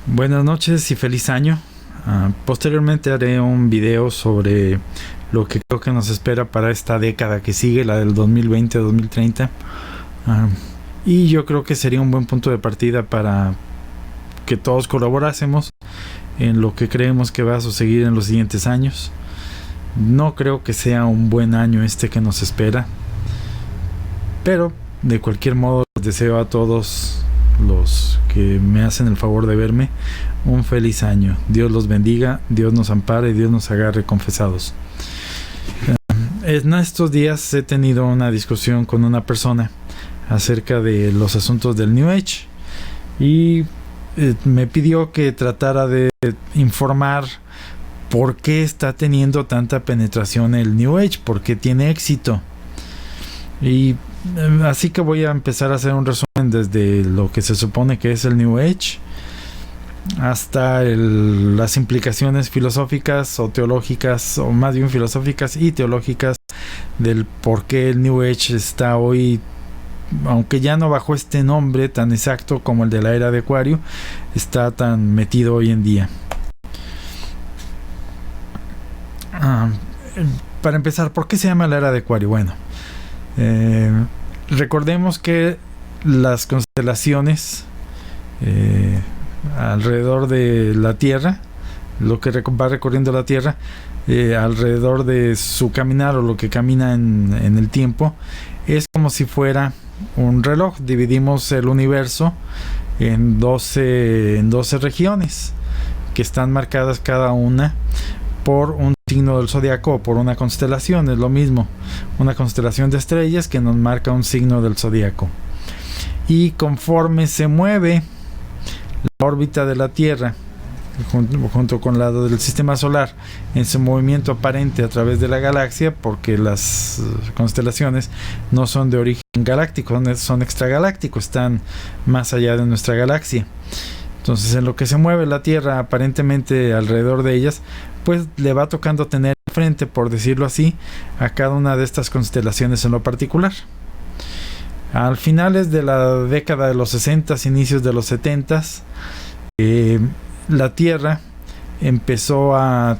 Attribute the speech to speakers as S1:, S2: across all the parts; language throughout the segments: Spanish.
S1: Buenas noches y feliz año. Posteriormente haré un video sobre lo que creo que nos espera para esta década que sigue, la del 2020-2030. Y yo creo que sería un buen punto de partida para que todos colaborásemos en lo que creemos que va a suceder en los siguientes años. No creo que sea un buen año este que nos espera, pero de cualquier modo les deseo a todos los que me hacen el favor de verme un feliz año. Dios los bendiga, Dios nos ampare y Dios nos agarre confesados. En estos días he tenido una discusión con una persona acerca de los asuntos del New Age y me pidió que tratara de informar por qué está teniendo tanta penetración el New Age, por qué tiene éxito. Y así que voy a empezar a hacer un resumen desde lo que se supone que es el New Age hasta las implicaciones filosóficas o teológicas, o más bien filosóficas y teológicas, del por qué el New Age está hoy, aunque ya no bajo este nombre tan exacto como el de la era de Acuario, está tan metido hoy en día. Para empezar, ¿por qué se llama la era de Acuario? Bueno, recordemos que las constelaciones alrededor de la Tierra, lo que va recorriendo la Tierra, alrededor de su caminar o lo que camina en el tiempo, es como si fuera un reloj. Dividimos el universo en 12 regiones que están marcadas cada una por un signo del zodiaco o por una constelación. Es lo mismo, una constelación de estrellas que nos marca un signo del zodiaco. Y conforme se mueve la órbita de la Tierra junto con la del sistema solar en su movimiento aparente a través de la galaxia, porque las constelaciones no son de origen galáctico, son extragalácticos, están más allá de nuestra galaxia. Entonces, en lo que se mueve la Tierra aparentemente alrededor de ellas, pues le va tocando tener frente, por decirlo así, a cada una de estas constelaciones en lo particular. Al finales de la década de los 60, inicios de los 70, la Tierra empezó a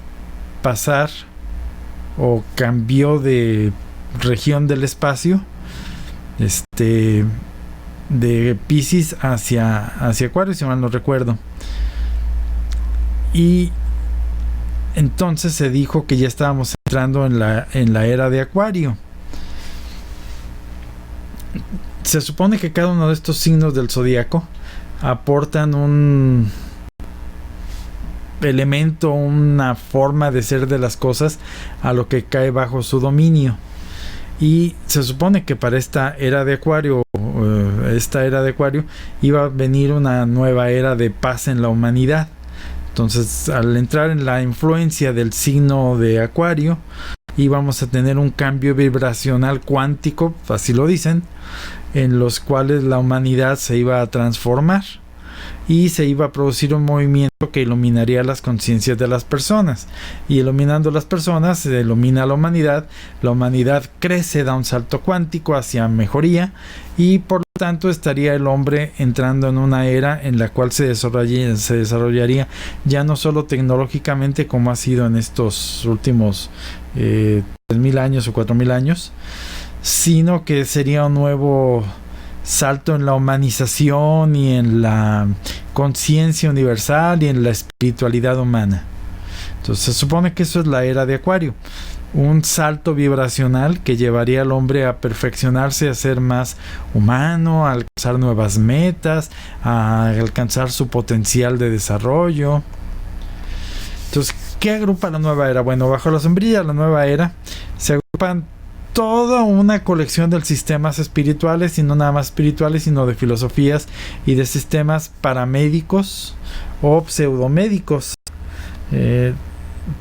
S1: pasar o cambió de región del espacio, de Piscis hacia Acuario, si mal no recuerdo. Y entonces se dijo que ya estábamos entrando en la era de Acuario. Se supone que cada uno de estos signos del zodiaco aportan un elemento, una forma de ser de las cosas a lo que cae bajo su dominio. Y se supone que para esta era de Acuario iba a venir una nueva era de paz en la humanidad. Entonces, al entrar en la influencia del signo de Acuario, íbamos a tener un cambio vibracional cuántico, así lo dicen, en los cuales la humanidad se iba a transformar y se iba a producir un movimiento que iluminaría las conciencias de las personas, y iluminando las personas se ilumina la humanidad crece, da un salto cuántico hacia mejoría, y por lo tanto estaría el hombre entrando en una era en la cual se desarrollaría ya no solo tecnológicamente como ha sido en estos últimos 3.000 años o 4.000 años, sino que sería un nuevo salto en la humanización y en la conciencia universal y en la espiritualidad humana. Entonces se supone que eso es la era de Acuario, un salto vibracional que llevaría al hombre a perfeccionarse, a ser más humano, a alcanzar nuevas metas, a alcanzar su potencial de desarrollo. Entonces, ¿qué agrupa la nueva era? Bueno, bajo la sombrilla de la nueva era se agrupan toda una colección de sistemas espirituales, y no nada más espirituales, sino de filosofías y de sistemas paramédicos o pseudomédicos.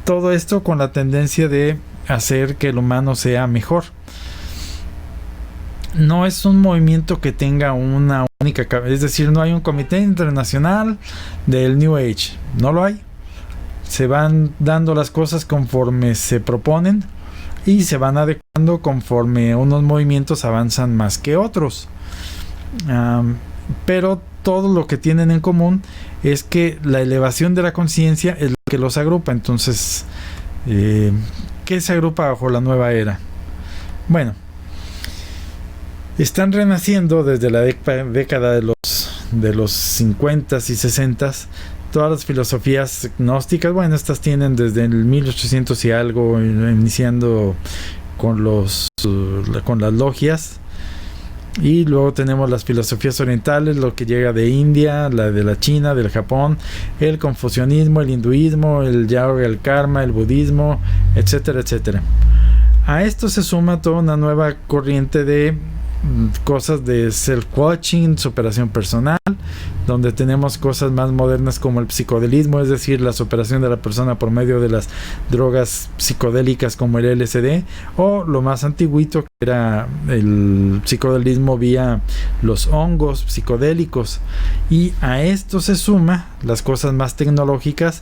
S1: Todo esto con la tendencia de hacer que el humano sea mejor. No es un movimiento que tenga una única cabeza, es decir, no hay un comité internacional del New Age, no lo hay. Se van dando las cosas conforme se proponen y se van adecuando conforme unos movimientos avanzan más que otros. Pero todo lo que tienen en común es que la elevación de la conciencia es lo que los agrupa. Entonces, ¿qué se agrupa bajo la nueva era? Bueno, están renaciendo desde la década de los 50s y 60s todas las filosofías gnósticas. Bueno, estas tienen desde el 1800 y algo, iniciando con las logias. Y luego tenemos las filosofías orientales, lo que llega de India, la de la China, del Japón, el confucianismo, el hinduismo, el yoga, el karma, el budismo, etcétera, etcétera. A esto se suma toda una nueva corriente de cosas de self-coaching, superación personal, donde tenemos cosas más modernas como el psicodelismo, es decir, la superación de la persona por medio de las drogas psicodélicas como el LSD, o lo más antiguito que era el psicodelismo vía los hongos psicodélicos. Y a esto se suma las cosas más tecnológicas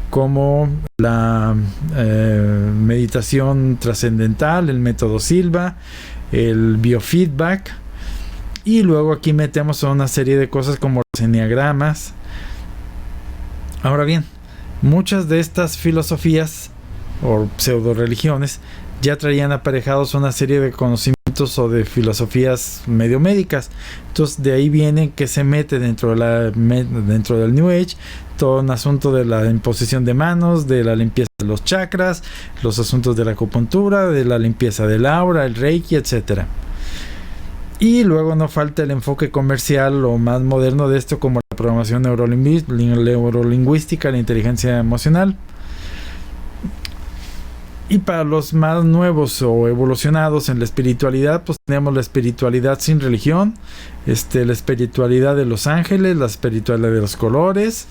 S1: como la meditación trascendental, el método Silva, el biofeedback, y luego aquí metemos una serie de cosas como los enneagramas. Ahora bien, muchas de estas filosofías o pseudo religiones ya traían aparejados una serie de conocimientos o de filosofías medio médicas. Entonces de ahí viene que se mete dentro del New Age todo un asunto de la imposición de manos, de la limpieza de los chakras, los asuntos de la acupuntura, de la limpieza del aura, el reiki, etcétera. Y luego no falta el enfoque comercial o más moderno de esto, como la programación neurolingüística, la inteligencia emocional. Y para los más nuevos o evolucionados en la espiritualidad, pues tenemos la espiritualidad sin religión, la espiritualidad de los ángeles, la espiritualidad de los colores,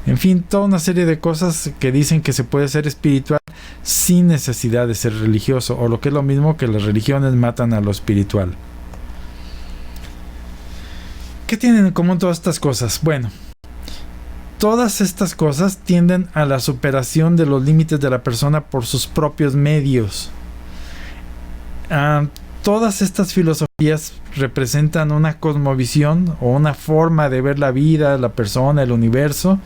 S1: en fin, toda una serie de cosas que dicen que se puede ser espiritual sin necesidad de ser religioso, o lo que es lo mismo, que las religiones matan a lo espiritual. ¿Qué tienen en común todas estas cosas? Bueno, todas estas cosas tienden a la superación de los límites de la persona por sus propios medios. Todas estas filosofías representan una cosmovisión o una forma de ver la vida, la persona, el universo,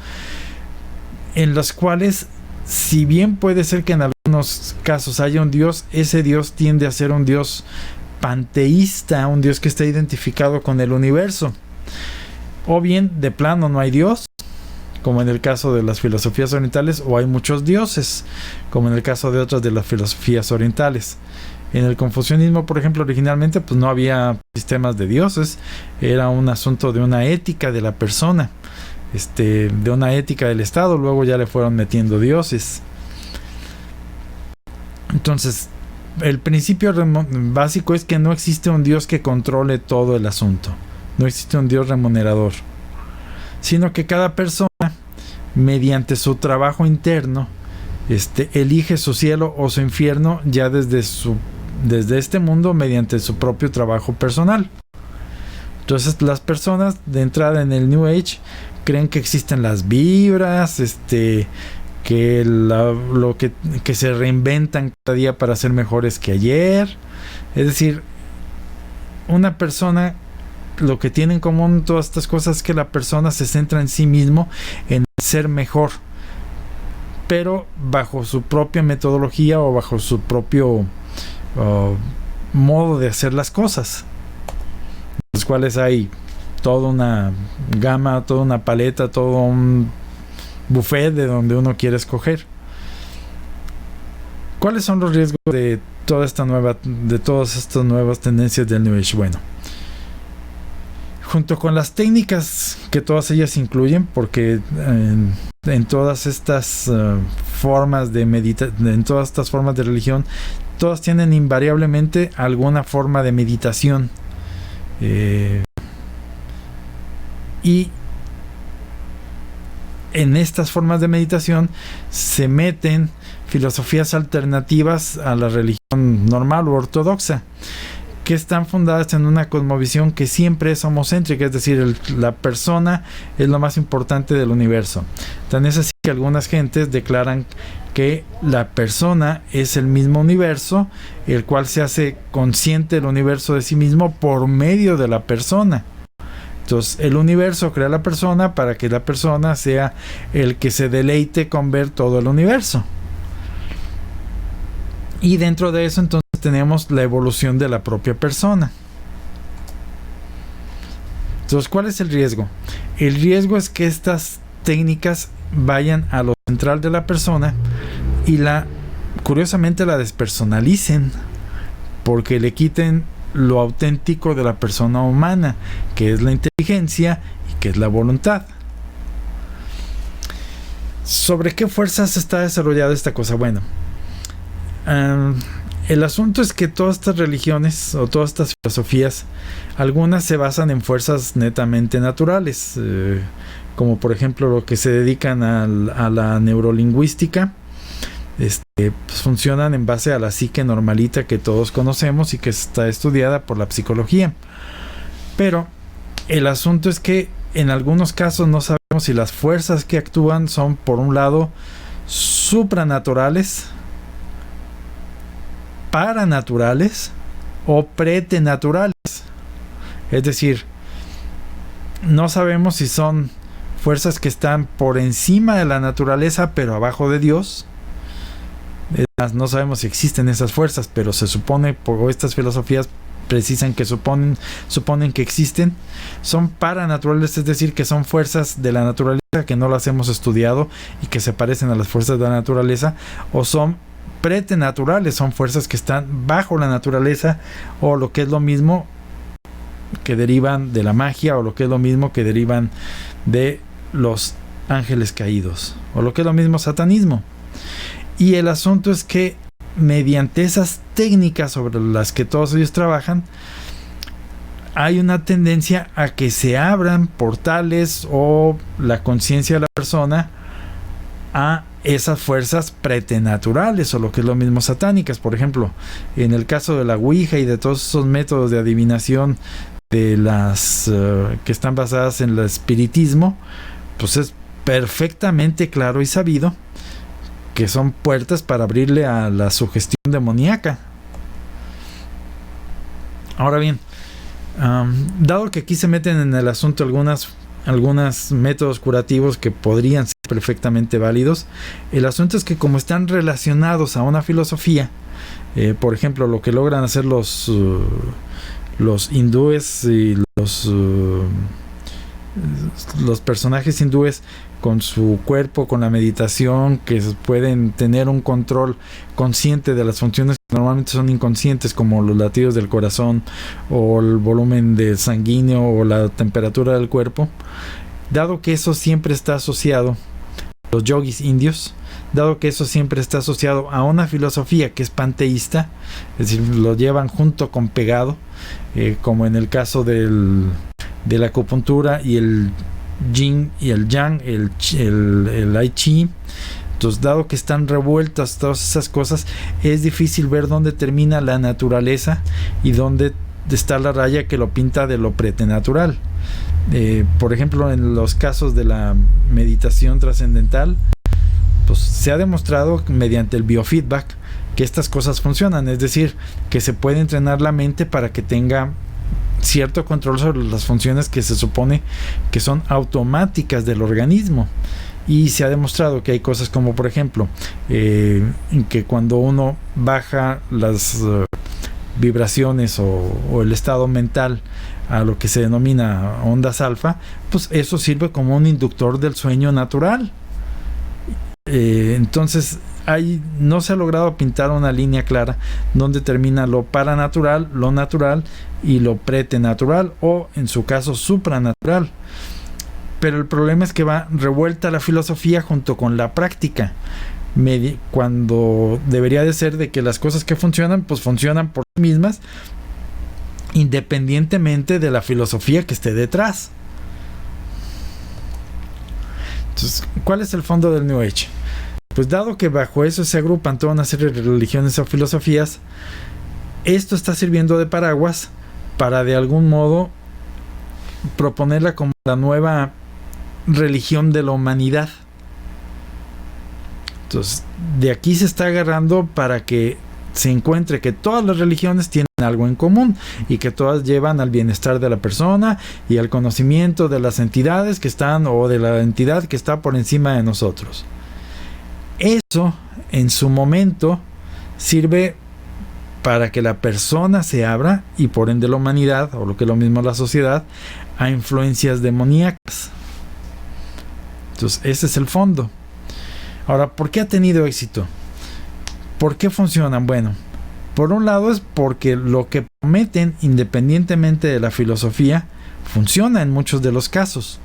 S1: en las cuales, si bien puede ser que en algunos casos haya un Dios, ese Dios tiende a ser un Dios panteísta, un Dios que está identificado con el universo. O bien, de plano no hay Dios, como en el caso de las filosofías orientales, o hay muchos dioses, como en el caso de otras de las filosofías orientales. En el confucianismo, por ejemplo, originalmente pues no había sistemas de dioses, era un asunto de una ética de la persona, de una ética del Estado, luego ya le fueron metiendo dioses. Entonces, el principio básico es que no existe un Dios que controle todo el asunto, no existe un Dios remunerador, sino que cada persona, mediante su trabajo interno, elige su cielo o su infierno ya desde este mundo, mediante su propio trabajo personal. Entonces las personas de entrada en el New Age creen que existen las vibras, que se reinventan cada día para ser mejores que ayer. Es decir, una persona, lo que tiene en común todas estas cosas es que la persona se centra en sí mismo, en ser mejor, pero bajo su propia metodología o bajo su propio modo de hacer las cosas, los cuales hay toda una gama, toda una paleta, todo un buffet de donde uno quiere escoger. ¿Cuáles son los riesgos de todas estas nuevas tendencias del New Age? Bueno, junto con las técnicas que todas ellas incluyen, porque en todas estas formas de en todas estas formas de religión, todas tienen invariablemente alguna forma de meditación, y en estas formas de meditación se meten filosofías alternativas a la religión normal o ortodoxa, que están fundadas en una cosmovisión que siempre es homocéntrica, es decir, la persona es lo más importante del universo. Tan es así que algunas gentes declaran que la persona es el mismo universo, el cual se hace consciente del universo de sí mismo por medio de la persona. Entonces el universo crea a la persona para que la persona sea el que se deleite con ver todo el universo. Y dentro de eso entonces tenemos la evolución de la propia persona. Entonces, ¿cuál es el riesgo? El riesgo es que estas técnicas vayan a lo central de la persona y curiosamente la despersonalicen, porque le quiten lo auténtico de la persona humana, que es la inteligencia y que es la voluntad. ¿Sobre qué fuerzas está desarrollada esta cosa? Bueno, el asunto es que todas estas religiones o todas estas filosofías, algunas se basan en fuerzas netamente naturales, como por ejemplo lo que se dedican a la neurolingüística. Pues funcionan en base a la psique normalita que todos conocemos y que está estudiada por la psicología. Pero el asunto es que en algunos casos no sabemos si las fuerzas que actúan son, por un lado, supranaturales, paranaturales o preternaturales. Es decir, no sabemos si son fuerzas que están por encima de la naturaleza pero abajo de Dios. No sabemos si existen esas fuerzas, pero se supone, por estas filosofías precisan que suponen que existen. Son paranaturales, es decir, que son fuerzas de la naturaleza que no las hemos estudiado y que se parecen a las fuerzas de la naturaleza, o son preternaturales, son fuerzas que están bajo la naturaleza, o lo que es lo mismo, que derivan de la magia, o lo que es lo mismo, que derivan de los ángeles caídos, o lo que es lo mismo, satanismo. Y el asunto es que mediante esas técnicas sobre las que todos ellos trabajan, hay una tendencia a que se abran portales o la conciencia de la persona a esas fuerzas preternaturales, o lo que es lo mismo, satánicas. Por ejemplo, en el caso de la Ouija y de todos esos métodos de adivinación de las que están basadas en el espiritismo, pues es perfectamente claro y sabido que son puertas para abrirle a la sugestión demoníaca. Ahora bien, dado que aquí se meten en el asunto algunos métodos curativos que podrían ser perfectamente válidos, el asunto es que como están relacionados a una filosofía, por ejemplo, lo que logran hacer los hindúes y los personajes hindúes con su cuerpo, con la meditación, que pueden tener un control consciente de las funciones que normalmente son inconscientes, como los latidos del corazón o el volumen de sanguíneo o la temperatura del cuerpo. Dado que eso siempre está asociado, los yogis indios, dado que eso siempre está asociado a una filosofía que es panteísta, es decir, lo llevan junto con pegado, como en el caso de la acupuntura y el yin y el yang, el ai chi. Entonces, dado que están revueltas todas esas cosas, es difícil ver dónde termina la naturaleza y dónde está la raya que lo pinta de lo preternatural. Por ejemplo, en los casos de la meditación trascendental, pues se ha demostrado mediante el biofeedback que estas cosas funcionan, es decir, que se puede entrenar la mente para que tenga cierto control sobre las funciones que se supone que son automáticas del organismo. Y se ha demostrado que hay cosas como, por ejemplo, que cuando uno baja las vibraciones o el estado mental a lo que se denomina ondas alfa, pues eso sirve como un inductor del sueño natural. Entonces no se ha logrado pintar una línea clara donde termina lo paranatural, lo natural y lo preternatural, o en su caso supranatural. Pero el problema es que va revuelta la filosofía junto con la práctica, cuando debería de ser de que las cosas que funcionan pues funcionan por sí mismas, independientemente de la filosofía que esté detrás. Entonces, ¿cuál es el fondo del New Age? Pues dado que bajo eso se agrupan toda una serie de religiones o filosofías, esto está sirviendo de paraguas para de algún modo proponerla como la nueva religión de la humanidad. Entonces, de aquí se está agarrando para que se encuentre que todas las religiones tienen algo en común y que todas llevan al bienestar de la persona y al conocimiento de las entidades que están, o de la entidad que está por encima de nosotros. Eso en su momento sirve para que la persona se abra, y por ende la humanidad, o lo que es lo mismo la sociedad, a influencias demoníacas. Entonces ese es el fondo. Ahora, ¿por qué ha tenido éxito? ¿Por qué funcionan? Bueno, por un lado es porque lo que prometen, independientemente de la filosofía, funciona en muchos de los casos.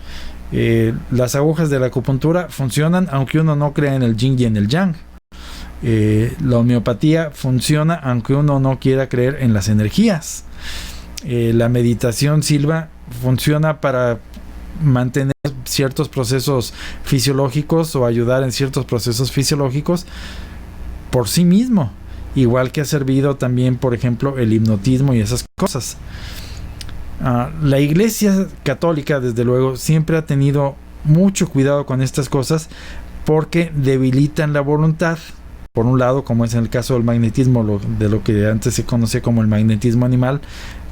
S1: Las agujas de la acupuntura funcionan aunque uno no crea en el yin y en el yang. La homeopatía funciona aunque uno no quiera creer en las energías. La meditación silva funciona para mantener ciertos procesos fisiológicos o ayudar en ciertos procesos fisiológicos por sí mismo, igual que ha servido también, por ejemplo, el hipnotismo y esas cosas. La Iglesia Católica, desde luego, siempre ha tenido mucho cuidado con estas cosas porque debilitan la voluntad. Por un lado, como es en el caso del magnetismo, de lo que antes se conocía como el magnetismo animal,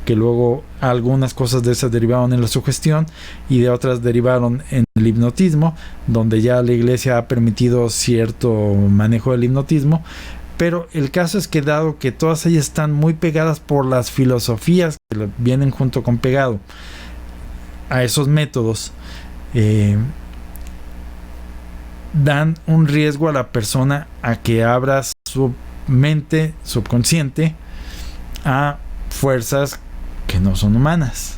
S1: que luego algunas cosas de esas derivaron en la sugestión y de otras derivaron en el hipnotismo, donde ya la Iglesia ha permitido cierto manejo del hipnotismo. Pero el caso es que, dado que todas ellas están muy pegadas por las filosofías que vienen junto con pegado a esos métodos, dan un riesgo a la persona a que abra su mente subconsciente a fuerzas que no son humanas.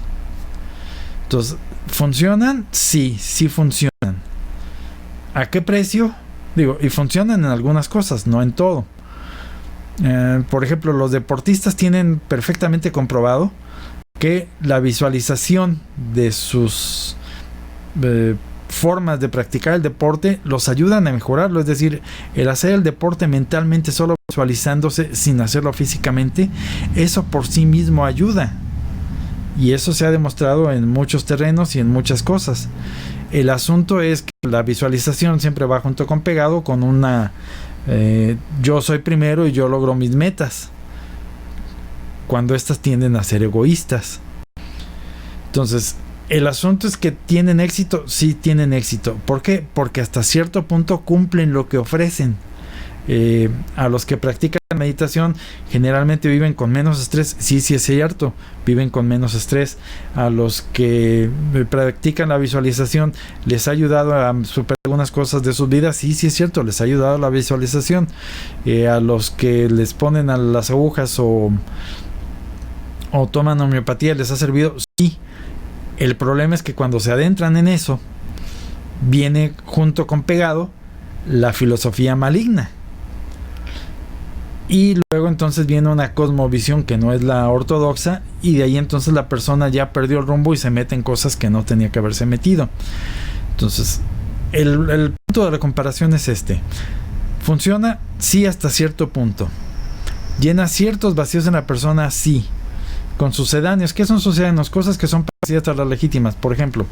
S1: Entonces, ¿funcionan? Sí, sí funcionan. ¿A qué precio? Digo, y funcionan en algunas cosas, no en todo. Por ejemplo, los deportistas tienen perfectamente comprobado que la visualización de sus formas de practicar el deporte los ayudan a mejorarlo. Es decir, el hacer el deporte mentalmente, solo visualizándose sin hacerlo físicamente, eso por sí mismo ayuda. Y eso se ha demostrado en muchos terrenos y en muchas cosas. El asunto es que la visualización siempre va junto con pegado con una yo soy primero y yo logro mis metas, cuando estas tienden a ser egoístas. Entonces, el asunto es que tienen éxito. Sí, tienen éxito. ¿Por qué? Porque hasta cierto punto cumplen lo que ofrecen. A los que practican meditación generalmente viven con menos estrés. Sí, sí es cierto, viven con menos estrés. A los que practican la visualización les ha ayudado a superar algunas cosas de sus vidas. Sí, sí es cierto, les ha ayudado la visualización. A los que les ponen a las agujas o toman homeopatía, les ha servido. Sí. El problema es que cuando se adentran en eso, viene junto con pegado la filosofía maligna. Y luego entonces viene una cosmovisión que no es la ortodoxa, y de ahí entonces la persona ya perdió el rumbo y se mete en cosas que no tenía que haberse metido. Entonces, el punto de la comparación es este. ¿Funciona? Sí, hasta cierto punto. ¿Llena ciertos vacíos en la persona? Sí. Con sucedáneos. ¿Qué son sucedáneos? Cosas que son parecidas a las legítimas. Por ejemplo,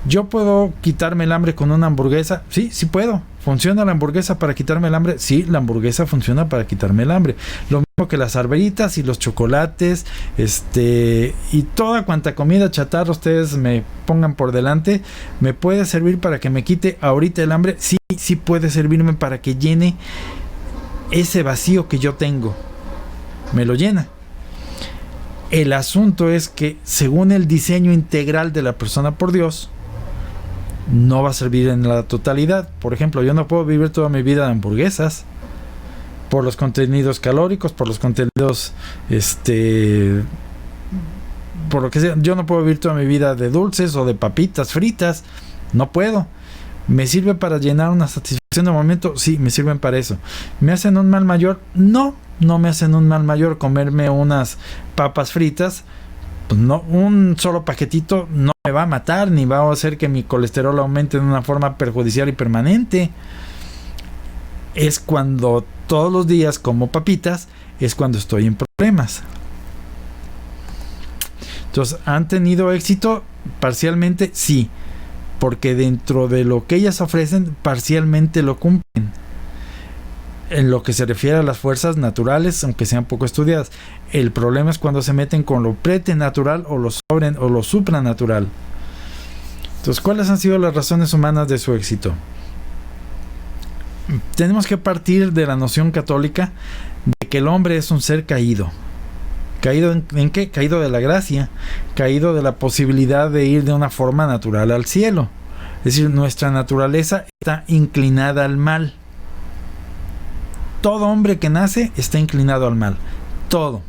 S1: ¿yo puedo quitarme el hambre con una hamburguesa? Sí, sí puedo. ¿Funciona la hamburguesa para quitarme el hambre? Sí, la hamburguesa funciona para quitarme el hambre. Lo mismo que las arberitas y los chocolates, y toda cuanta comida chatarra ustedes me pongan por delante, ¿me puede servir para que me quite ahorita el hambre? Sí, sí puede servirme para que llene ese vacío que yo tengo. Me lo llena. El asunto es que, según el diseño integral de la persona por Dios, no va a servir en la totalidad. Por ejemplo, yo no puedo vivir toda mi vida de hamburguesas por los contenidos calóricos, por los contenidos por lo que sea. Yo no puedo vivir toda mi vida de dulces o de papitas fritas. No puedo. ¿Me sirve para llenar una satisfacción de momento? Sí, me sirven para eso. ¿Me hacen un mal mayor? No, no me hacen un mal mayor comerme unas papas fritas. Pues no, un solo paquetito no me va a matar ni va a hacer que mi colesterol aumente de una forma perjudicial y permanente. Es cuando todos los días como papitas, es cuando estoy en problemas. Entonces, ¿han tenido éxito? Parcialmente sí, porque dentro de lo que ellas ofrecen, parcialmente lo cumplen. en lo que se refiere a las fuerzas naturales, aunque sean poco estudiadas. El problema es cuando se meten con lo pretenatural o lo supranatural. Entonces, ¿cuáles han sido las razones humanas de su éxito? Tenemos que partir de la noción católica de que el hombre es un ser caído. ¿Caído en qué? Caído de la gracia, caído de la posibilidad de ir de una forma natural al cielo. Es decir, nuestra naturaleza está inclinada al mal. Todo hombre que nace está inclinado al mal. Todo.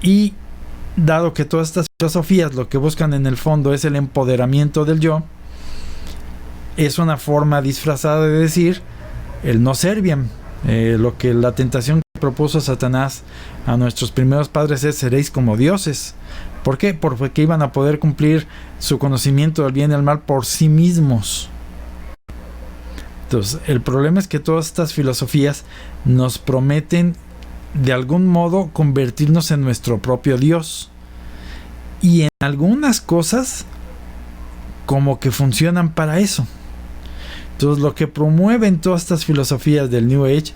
S1: Y dado que todas estas filosofías lo que buscan en el fondo es el empoderamiento del yo, es una forma disfrazada de decir el no serviam. Lo que la tentación que propuso Satanás a nuestros primeros padres es: seréis como dioses. ¿Por qué? Porque iban a poder cumplir su conocimiento del bien y el mal por sí mismos. Entonces, el problema es que todas estas filosofías nos prometen de algún modo convertirnos en nuestro propio Dios. Y en algunas cosas como que funcionan para eso. Entonces, lo que promueven todas estas filosofías del New Age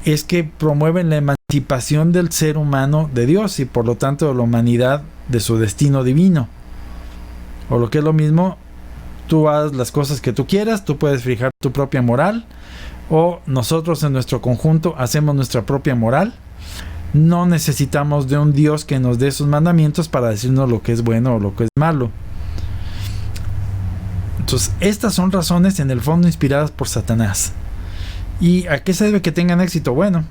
S1: es que promueven la emancipación del ser humano de Dios y por lo tanto de la humanidad de su destino divino. O lo que es lo mismo, tú haz las cosas que tú quieras, tú puedes fijar tu propia moral, o nosotros en nuestro conjunto hacemos nuestra propia moral. No necesitamos de un Dios que nos dé sus mandamientos para decirnos lo que es bueno o lo que es malo. Entonces, estas son razones en el fondo inspiradas por Satanás. ¿Y a qué se debe que tengan éxito? Bueno,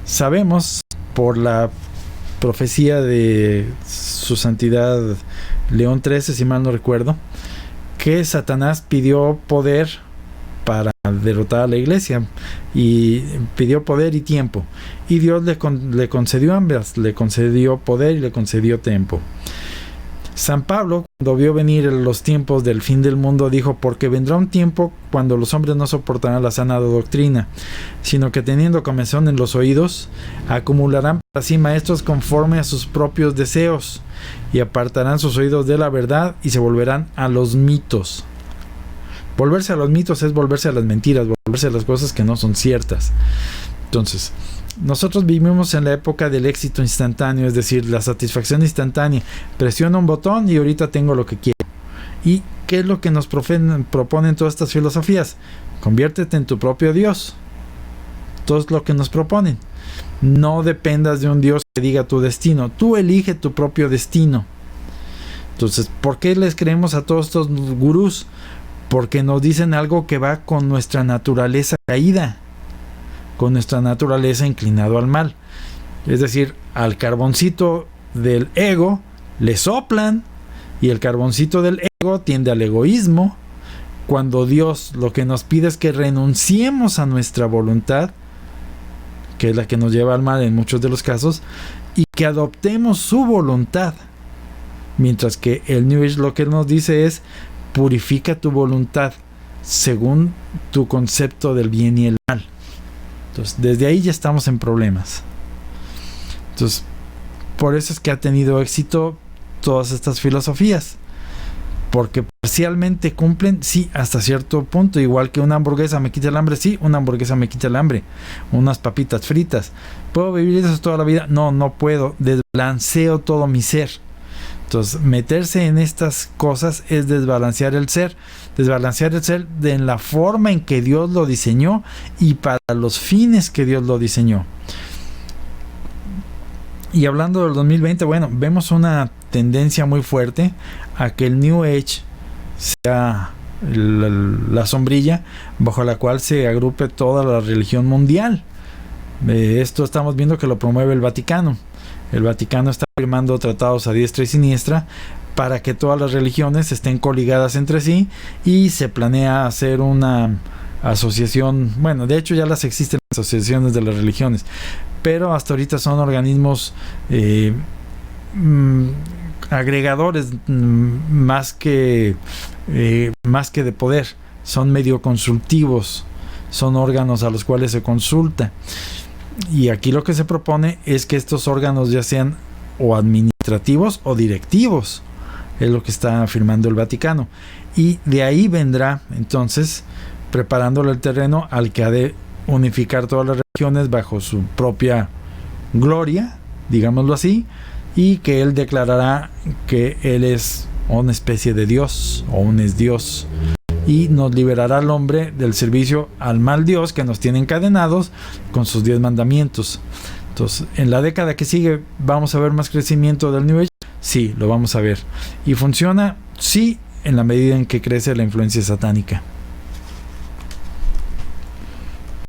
S1: sabemos por la profecía de su santidad León XIII, si mal no recuerdo, que Satanás pidió poder para derrotar a la iglesia, y pidió poder y tiempo, y Dios le concedió ambas, le concedió poder y le concedió tiempo. San Pablo, cuando vio venir los tiempos del fin del mundo, dijo: porque vendrá un tiempo cuando los hombres no soportarán la sana doctrina, sino que teniendo comezón en los oídos, acumularán para sí maestros conforme a sus propios deseos, y apartarán sus oídos de la verdad y se volverán a los mitos. Volverse a los mitos es volverse a las mentiras, volverse a las cosas que no son ciertas. Entonces, nosotros vivimos en la época del éxito instantáneo, es decir, la satisfacción instantánea. Presiono un botón y ahorita tengo lo que quiero. ¿Y qué es lo que nos proponen todas estas filosofías? Conviértete en tu propio Dios. Todo es lo que nos proponen. No dependas de un Dios que diga tu destino. Tú elige tu propio destino. Entonces, ¿por qué les creemos a todos estos gurús? Porque nos dicen algo que va con nuestra naturaleza caída, con nuestra naturaleza inclinado al mal. Es decir, al carboncito del ego le soplan, y el carboncito del ego tiende al egoísmo, cuando Dios lo que nos pide es que renunciemos a nuestra voluntad, que es la que nos lleva al mal en muchos de los casos, y que adoptemos su voluntad. Mientras que el New Age lo que nos dice es: purifica tu voluntad según tu concepto del bien y el mal. Entonces, desde ahí ya estamos en problemas. Entonces, por eso es que ha tenido éxito todas estas filosofías, porque parcialmente cumplen, sí, hasta cierto punto. Igual que una hamburguesa me quita el hambre, sí, una hamburguesa me quita el hambre. Unas papitas fritas, ¿puedo vivir eso toda la vida? No, no puedo. Desbalanceo todo mi ser. Entonces, meterse en estas cosas es desbalancear el ser en la forma en que Dios lo diseñó y para los fines que Dios lo diseñó. Y hablando del 2020, bueno, vemos una tendencia muy fuerte a que el New Age sea la sombrilla bajo la cual se agrupe toda la religión mundial. Esto estamos viendo que lo promueve el Vaticano. El Vaticano está firmando tratados a diestra y siniestra para que todas las religiones estén coligadas entre sí, y se planea hacer una asociación. Bueno, de hecho ya las existen asociaciones de las religiones, pero hasta ahorita son organismos agregadores más que de poder. Son medio consultivos, son órganos a los cuales se consulta. Y aquí lo que se propone es que estos órganos ya sean o administrativos o directivos. Es lo que está afirmando el Vaticano. Y de ahí vendrá entonces preparándole el terreno al que ha de unificar todas las religiones bajo su propia gloria, digámoslo así, y que él declarará que él es una especie de Dios o un es Dios, y nos liberará al hombre del servicio al mal Dios que nos tiene encadenados con sus 10 mandamientos. Entonces, en la década que sigue, ¿vamos a ver más crecimiento del New Age? Sí, lo vamos a ver. ¿Y funciona? Sí, en la medida en que crece la influencia satánica.